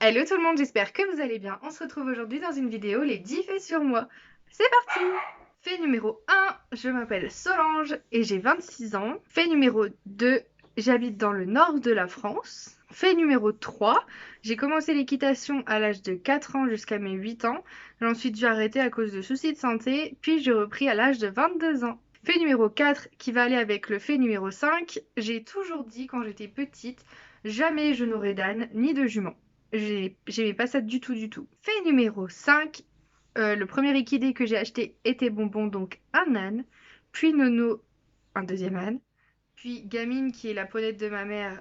Hello tout le monde, j'espère que vous allez bien. On se retrouve aujourd'hui dans une vidéo les 10 faits sur moi. C'est parti! Fait numéro 1, je m'appelle Solange et j'ai 26 ans. Fait numéro 2, j'habite dans le nord de la France. Fait numéro 3, j'ai commencé l'équitation à l'âge de 4 ans jusqu'à mes 8 ans. J'ai ensuite dû arrêter à cause de soucis de santé, puis j'ai repris à l'âge de 22 ans. Fait numéro 4, qui va aller avec le fait numéro 5, j'ai toujours dit quand j'étais petite, jamais je n'aurai d'âne ni de jument. J'aimais pas ça du tout du tout. Fait numéro 5, le premier équidé que j'ai acheté était Bonbon, donc un âne. Puis Nono, un deuxième âne. Puis Gamine, qui est la ponette de ma mère,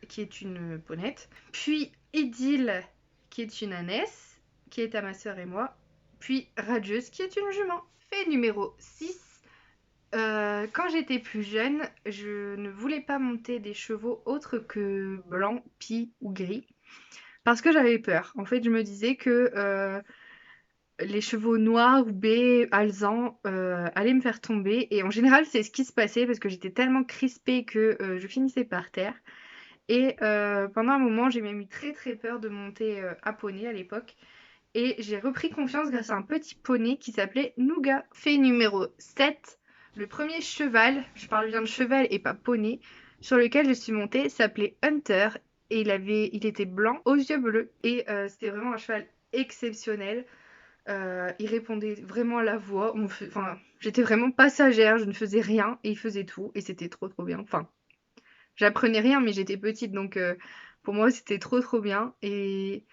qui est une ponette. Puis Idylle, qui est une ânesse, qui est à ma sœur et moi. Puis Radieuse, qui est une jument. Fait numéro 6, quand j'étais plus jeune, je ne voulais pas monter des chevaux autres que blanc, pie ou gris. Parce que j'avais peur. En fait, je me disais que les chevaux noirs ou baies, alezans, allaient me faire tomber. Et en général, c'est ce qui se passait parce que j'étais tellement crispée que je finissais par terre. Et pendant un moment, j'ai même eu très très peur de monter à poney à l'époque. Et j'ai repris confiance grâce à un petit poney qui s'appelait Nougat. Fait numéro 7, le premier cheval, je parle bien de cheval et pas poney, sur lequel je suis montée s'appelait Hunter et il était blanc aux yeux bleus. Et c'était vraiment un cheval exceptionnel. Il répondait vraiment à la voix. Enfin, j'étais vraiment passagère, je ne faisais rien et il faisait tout et c'était trop trop bien. Enfin, j'apprenais rien mais j'étais petite donc pour moi c'était trop trop bien et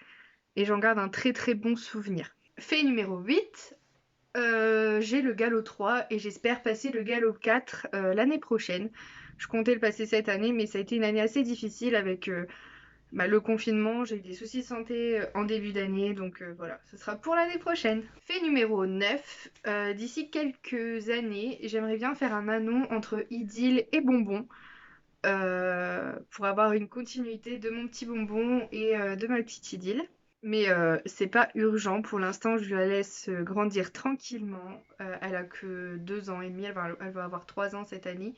j'en garde un très très bon souvenir. Fait numéro 8, j'ai le galop 3 et j'espère passer le galop 4 l'année prochaine. Je comptais le passer cette année, mais ça a été une année assez difficile avec le confinement. J'ai eu des soucis de santé en début d'année, donc voilà, ce sera pour l'année prochaine. Fait numéro 9, d'ici quelques années, j'aimerais bien faire un anon entre Idylle et Bonbon. Pour avoir une continuité de mon petit Bonbon et de ma petite Idylle. Mais c'est pas urgent pour l'instant, je la laisse grandir tranquillement. Elle a que 2 ans et demi, elle va avoir 3 ans cette année.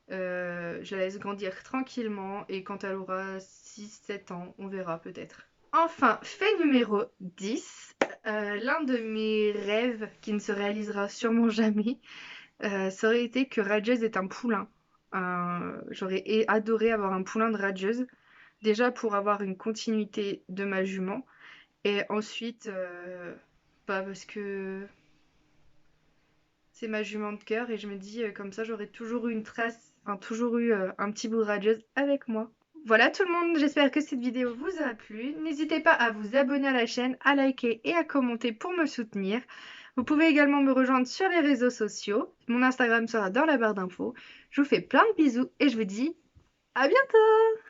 Je la laisse grandir tranquillement et quand elle aura 6-7 ans, on verra peut-être. Enfin, fait numéro 10, l'un de mes rêves qui ne se réalisera sûrement jamais, ça aurait été que Radieuse ait un poulain. J'aurais adoré avoir un poulain de Radieuse, déjà pour avoir une continuité de ma jument, et ensuite, parce que c'est ma jument de cœur, et je me dis, comme ça, j'aurais toujours eu une trace, enfin, toujours eu un petit bout de Radieuse avec moi. Voilà tout le monde, j'espère que cette vidéo vous a plu. N'hésitez pas à vous abonner à la chaîne, à liker et à commenter pour me soutenir. Vous pouvez également me rejoindre sur les réseaux sociaux. Mon Instagram sera dans la barre d'infos. Je vous fais plein de bisous et je vous dis à bientôt!